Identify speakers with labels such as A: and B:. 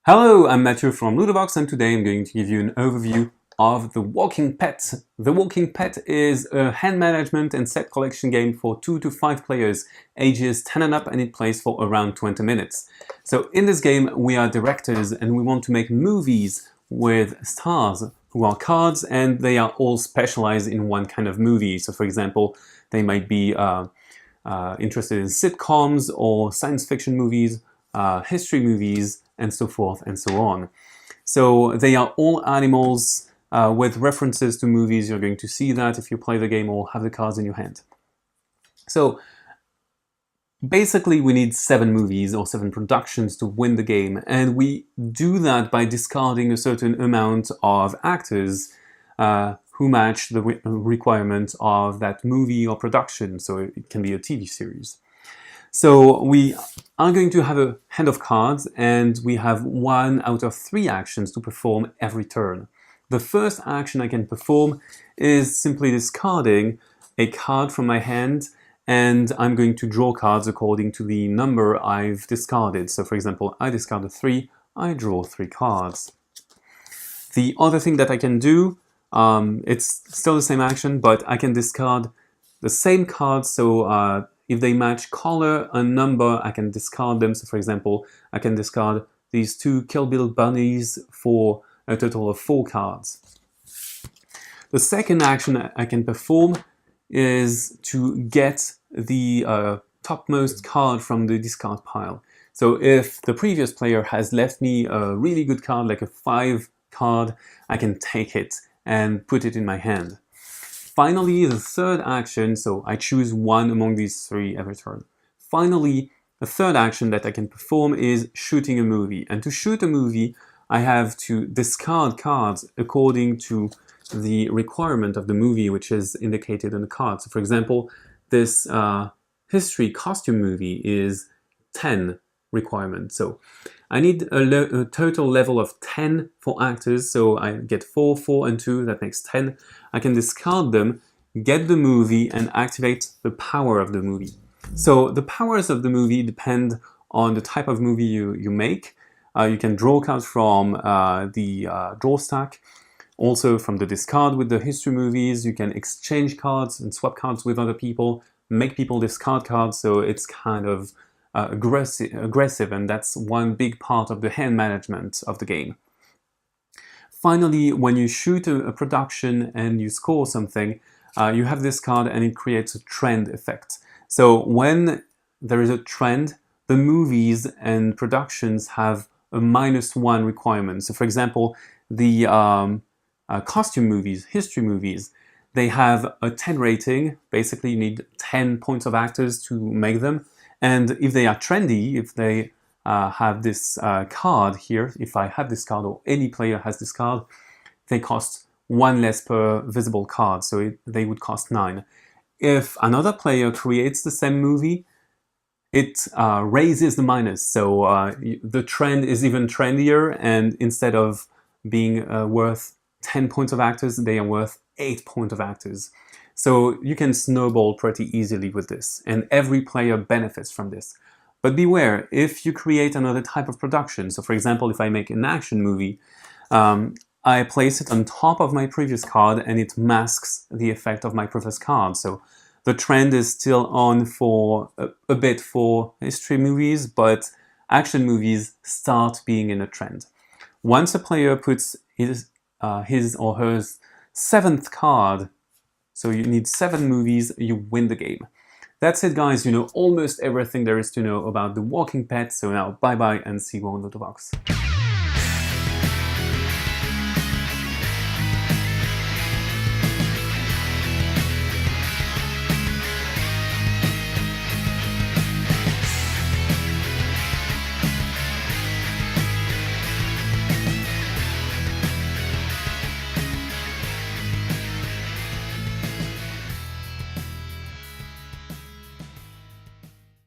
A: Hello, I'm Matthew from Ludobox, and today I'm going to give you an overview of The Walking Pet. The Walking Pet is a hand management and set collection game for 2 to 5 players, ages 10 and up, and it plays for around 20 minutes. So in this game we are directors and we want to make movies with stars who are cards, and they are all specialized in one kind of movie. So for example, they might be interested in sitcoms or science fiction movies, history movies, and so forth and so on. So they are all animals with references to movies. You're going to see that if you play the game or have the cards in your hand. So basically we need 7 movies or 7 productions to win the game, and we do that by discarding a certain amount of actors who match the requirement of that movie or production. So it can be a TV series. So we are going to have a hand of cards, and we have 1 out of 3 actions to perform every turn. The first action I can perform is simply discarding a card from my hand, and I'm going to draw cards according to the number I've discarded. So for example, I discarded 3, I draw 3 cards. The other thing that I can do, it's still the same action, but I can discard the same cards. So if they match color and number, I can discard them. So for example, I can discard these 2 Kill Bill bunnies for a total of 4 cards. The second action I can perform is to get the topmost card from the discard pile. So if the previous player has left me a really good card, like a 5 card, I can take it and put it in my hand. Finally, the third action, so I choose 1 among these 3 every turn. Finally, the third action that I can perform is shooting a movie. And to shoot a movie, I have to discard cards according to the requirement of the movie, which is indicated on the card. So for example, this history costume movie is 10 requirement. So I need a total level of 10 for actors, so I get 4, 4, and 2, that makes 10. I can discard them, get the movie, and activate the power of the movie. So the powers of the movie depend on the type of movie you make. You can draw cards from the draw stack, also from the discard with the history movies. You can exchange cards and swap cards with other people, make people discard cards, so it's kind of aggressive, and that's one big part of the hand management of the game. Finally, when you shoot a production and you score something, you have this card and it creates a trend effect. So when there is a trend, the movies and productions have a -1 requirement. So for example, the costume movies, history movies, they have a 10 rating. Basically, you need 10 points of actors to make them. And if they are trendy, if they have this card here, if I have this card or any player has this card, they cost 1 less per visible card, so they would cost 9. If another player creates the same movie, it raises the minus, so the trend is even trendier, and instead of being worth 10 points of actors, they are worth 8 points of actors. So you can snowball pretty easily with this, and every player benefits from this. But beware, if you create another type of production, so for example, if I make an action movie, I place it on top of my previous card and it masks the effect of my previous card. So the trend is still on for a bit for history movies, but action movies start being in a trend. Once a player puts his or her 7th card, so you need 7 movies, you win the game. That's it, guys. You know almost everything there is to know about The Walking Pet. So now, bye-bye and see you on Ludobox.